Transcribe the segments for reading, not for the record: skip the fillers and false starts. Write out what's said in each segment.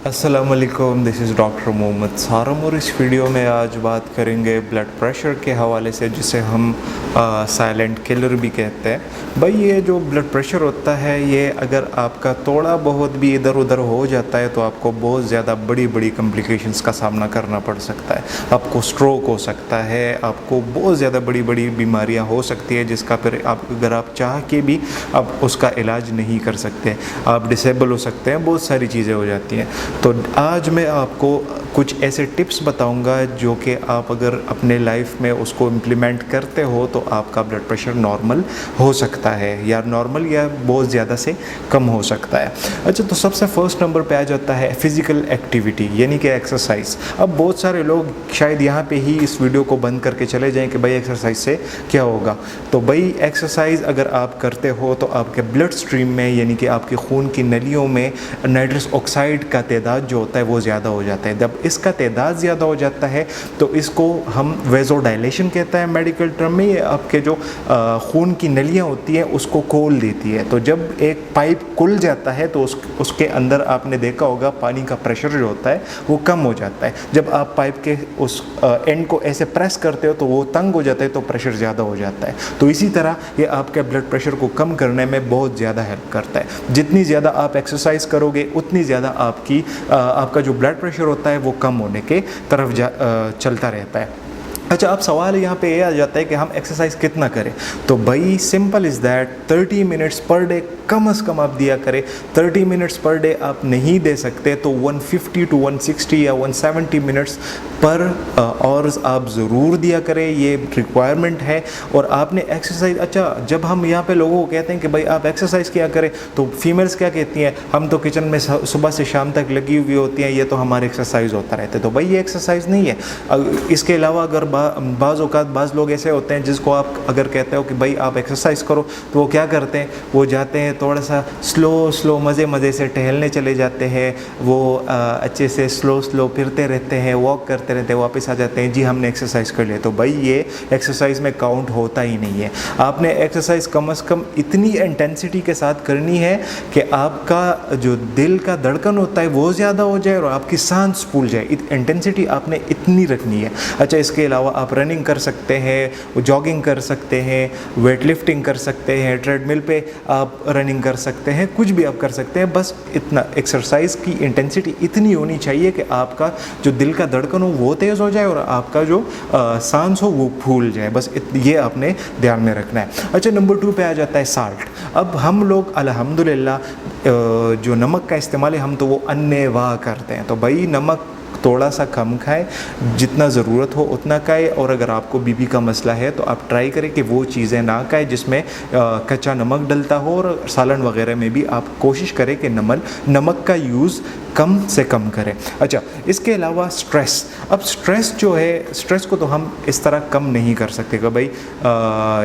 अस्सलामुअलैकुम, this is doctor Mohammad सारम और इस वीडियो में आज बात करेंगे ब्लड प्रेशर के हवाले से, जिसे हम साइलेंट किलर भी कहते हैं। भाई ये जो ब्लड प्रेशर होता है, ये अगर आपका थोड़ा बहुत भी इधर उधर हो जाता है तो आपको बहुत ज़्यादा बड़ी बड़ी कॉम्प्लिकेशंस का सामना करना पड़ सकता है। आपको स्ट्रोक हो सकता है, आपको बहुत ज़्यादा बड़ी बड़ी बीमारियां हो सकती है, जिसका फिर आप अगर आप चाह के भी आप उसका इलाज नहीं कर सकते, आप डिसेबल हो सकते हैं, बहुत सारी चीज़ें हो जाती हैं। तो आज मैं आपको कुछ ऐसे टिप्स बताऊंगा जो कि आप अगर अपने लाइफ में उसको इम्प्लीमेंट करते हो तो आपका ब्लड प्रेशर नॉर्मल हो सकता है, या नॉर्मल या बहुत ज़्यादा से कम हो सकता है। अच्छा, तो सबसे फर्स्ट नंबर पे आ जाता है फिज़िकल एक्टिविटी, यानी कि एक्सरसाइज। अब बहुत सारे लोग शायद यहाँ पे ही इस वीडियो को बंद करके चले जाएं कि भाई एक्सरसाइज से क्या होगा। तो भाई एक्सरसाइज अगर आप करते हो तो आपके ब्लड स्ट्रीम में, यानी कि आपके खून की नलियों में नाइट्रस ऑक्साइड का तादाद जो होता है वो ज़्यादा हो जाता है। जब इसका तादाद ज़्यादा हो जाता है तो इसको हम वेज़ोडाइलेशन कहते हैं मेडिकल टर्म में। ये आपके जो खून की नलियाँ होती हैं उसको खोल देती है। तो जब एक पाइप खुल जाता है तो उसके अंदर आपने देखा होगा पानी का प्रेशर जो होता है वो कम हो जाता है। जब आप पाइप के उस एंड को ऐसे प्रेस करते हो तो वो तंग हो जाता है, तो प्रेशर ज़्यादा हो जाता है। तो इसी तरह ये आपके ब्लड प्रेशर को कम करने में बहुत ज़्यादा हेल्प करता है। जितनी ज़्यादा आप एक्सरसाइज करोगे उतनी ज़्यादा आपका जो ब्लड प्रेशर होता है वो कम होने के तरफ चलता रहता है। अच्छा, अब सवाल यहाँ पे ये आ जाता है कि हम एक्सरसाइज कितना करें। तो भाई simple is that 30 minutes per day कम से कम आप दिया करें। 30 मिनट्स पर डे आप नहीं दे सकते तो 150 टू 160 या 170 मिनट्स पर आवर्स आप ज़रूर दिया करें, ये रिक्वायरमेंट है। और आपने एक्सरसाइज, अच्छा जब हम यहाँ पे लोगों को कहते हैं कि भाई आप एक्सरसाइज किया करें, तो फीमेल्स क्या कहती हैं, हम तो किचन में सुबह से शाम तक लगी हुई होती हैं, ये तो हमारे एक्सरसाइज होता रहता है। तो भाई ये एक्सरसाइज नहीं है। इसके अलावा अगर बाज़ लोग ऐसे होते हैं जिसको आप अगर कहते हो कि भाई आप एक्सरसाइज करो, तो वो क्या करते हैं, वो जाते हैं थोड़ा सा स्लो मज़े से टहलने चले जाते हैं। वो अच्छे से स्लो फिरते रहते हैं, वॉक करते रहते हैं, वापस आ जाते हैं, जी हमने एक्सरसाइज कर लिया। तो भाई ये एक्सरसाइज में काउंट होता ही नहीं है। आपने एक्सरसाइज कम से कम इतनी इंटेंसिटी के साथ करनी है कि आपका जो दिल का धड़कन होता है वो ज़्यादा हो जाए और आपकी सांस फूल जाए। इंटेंसिटी आपने इतनी रखनी है। अच्छा, इसके अलावा आप रनिंग कर सकते हैं, जॉगिंग कर सकते हैं, वेट लिफ्टिंग कर सकते हैं, ट्रेडमिल पे आप रनिंग कर सकते हैं, कुछ भी आप कर सकते हैं। बस इतना एक्सरसाइज की इंटेंसिटी इतनी होनी चाहिए कि आपका जो दिल का धड़कन हो वो तेज़ हो जाए और आपका जो सांस हो वो फूल जाए। बस ये आपने ध्यान में रखना है। अच्छा, नंबर 2 पे आ जाता है साल्ट। अब हम लोग अल्हम्दुलिल्लाह जो नमक का इस्तेमाल है हम तो वो अन्नेवाह करते हैं। तो भाई नमक थोड़ा सा कम खाएं, जितना ज़रूरत हो उतना खाएं। और अगर आपको बीपी का मसला है तो आप ट्राई करें कि वो चीज़ें ना खाएं जिसमें कच्चा नमक डलता हो, और सालन वगैरह में भी आप कोशिश करें कि नमक का यूज़ कम से कम करें। अच्छा, इसके अलावा स्ट्रेस। अब स्ट्रेस जो है, स्ट्रेस को तो हम इस तरह कम नहीं कर सकते कि भाई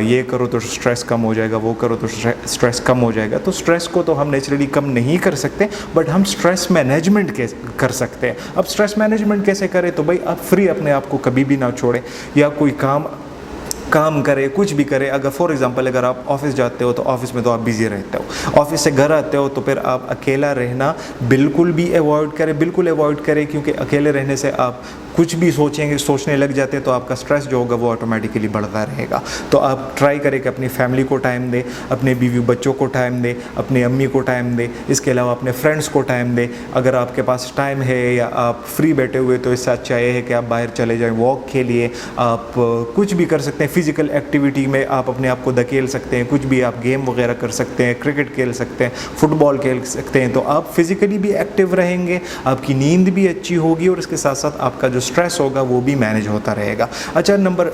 ये करो तो स्ट्रेस कम हो जाएगा, वो करो तो स्ट्रेस कम हो जाएगा। तो स्ट्रेस को तो हम नेचुरली कम नहीं कर सकते, बट हम स्ट्रेस मैनेजमेंट कर सकते हैं। अब स्ट्रेस मैनेजमेंट कैसे करें, तो भाई आप फ्री अपने आप को कभी भी ना छोड़ें, या कोई काम करे, कुछ भी करे। अगर फॉर एग्जांपल अगर आप ऑफिस जाते हो तो ऑफिस में तो आप बिज़ी रहते हो, ऑफिस से घर आते हो तो फिर आप अकेला रहना बिल्कुल अवॉइड करें, क्योंकि अकेले रहने से आप कुछ भी सोचने लग जाते हैं तो आपका स्ट्रेस जो होगा वो ऑटोमेटिकली बढ़ता रहेगा। तो आप ट्राई करें कि अपनी फैमिली को टाइम दें, अपने बीवी बच्चों को टाइम दें, अपनी अम्मी को टाइम दें, इसके अलावा अपने फ्रेंड्स को टाइम दें। अगर आपके पास टाइम है या आप फ्री बैठे हुए तो इससे अच्छा ये है कि आप बाहर चले जाएं वॉक के लिए। आप कुछ भी कर सकते हैं, फिज़िकल एक्टिविटी में आप अपने आप को धकेल सकते हैं, कुछ भी आप गेम वगैरह कर सकते हैं, क्रिकेट खेल सकते हैं, फुटबॉल खेल सकते हैं। तो आप फिज़िकली भी एक्टिव रहेंगे, आपकी नींद भी अच्छी होगी और इसके साथ साथ आपका जो स्ट्रेस होगा वो भी मैनेज होता रहेगा। अच्छा, नंबर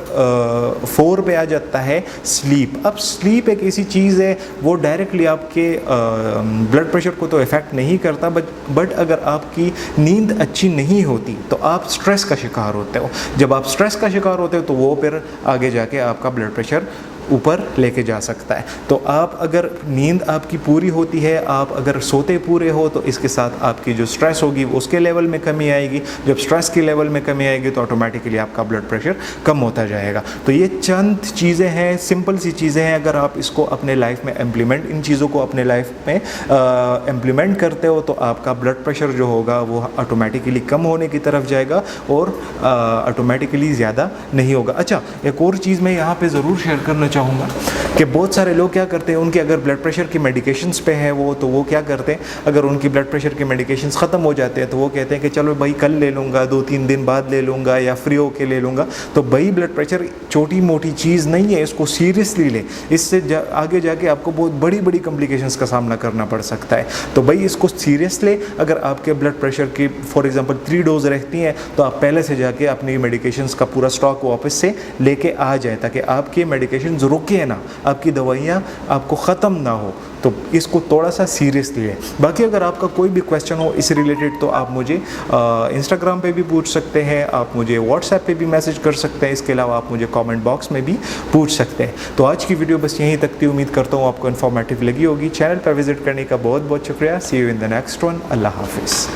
4 पे आ जाता है स्लीप। अब स्लीप एक ऐसी चीज़ है वो डायरेक्टली आपके ब्लड प्रेशर को तो इफ़ेक्ट नहीं करता, बट अगर आपकी नींद अच्छी नहीं होती तो आप स्ट्रेस का शिकार होते हो। जब आप स्ट्रेस का शिकार होते हो तो वो फिर आगे जाके आपका ब्लड प्रेशर ऊपर लेके जा सकता है। तो आप अगर नींद आपकी पूरी होती है, आप अगर सोते पूरे हो, तो इसके साथ आपकी जो स्ट्रेस होगी उसके लेवल में कमी आएगी। जब स्ट्रेस के लेवल में कमी आएगी तो ऑटोमेटिकली आपका ब्लड प्रेशर कम होता जाएगा। तो ये चंद चीज़ें हैं, सिंपल सी चीज़ें हैं, अगर आप इसको अपने लाइफ में इम्प्लीमेंट, इन चीज़ों को अपने लाइफ में इम्प्लीमेंट करते हो, तो आपका ब्लड प्रेशर जो होगा वो ऑटोमेटिकली कम होने की तरफ जाएगा और ऑटोमेटिकली ज़्यादा नहीं होगा। अच्छा, एक और चीज़ मैं यहाँ पे ज़रूर शेयर करना चाहूँगा कि बहुत सारे लोग क्या करते हैं, उनके अगर ब्लड प्रेशर की मेडिकेशंस पे हैं वो, तो वो क्या करते हैं, अगर उनकी ब्लड प्रेशर की मेडिकेशंस ख़त्म हो जाते हैं तो वो कहते हैं कि चलो भाई कल ले लूँगा, 2-3 दिन बाद ले लूँगा या फ्री होके ले लूँगा। तो भाई ब्लड प्रेशर छोटी मोटी चीज़ नहीं है, इसको सीरियसली ले, इससे आगे जाके आपको बहुत बड़ी बड़ी कॉम्प्लिकेशंस का सामना करना पड़ सकता है। तो भाई इसको सीरियस ले। अगर आपके ब्लड प्रेशर की फॉर एग्जांपल 3 डोज रहती हैं, तो आप पहले से जाके अपनी मेडिकेशंस का पूरा स्टॉक वापस से लेके आ जाए, ताकि आपके मेडिकेशंस रुके ना, आपकी दवाइयाँ आपको ख़त्म ना हो। तो इसको थोड़ा सा सीरियसली है। बाकी अगर आपका कोई भी क्वेश्चन हो इस रिलेटेड, तो आप मुझे इंस्टाग्राम पे भी पूछ सकते हैं, आप मुझे व्हाट्सएप पे भी मैसेज कर सकते हैं, इसके अलावा आप मुझे कमेंट बॉक्स में भी पूछ सकते हैं। तो आज की वीडियो बस यहीं तक थी। उम्मीद करता हूँ आपको इन्फॉर्मेटिव लगी होगी। चैनल पर विजिट करने का बहुत बहुत शुक्रिया। See you in the next one. अल्लाह हाफिज़।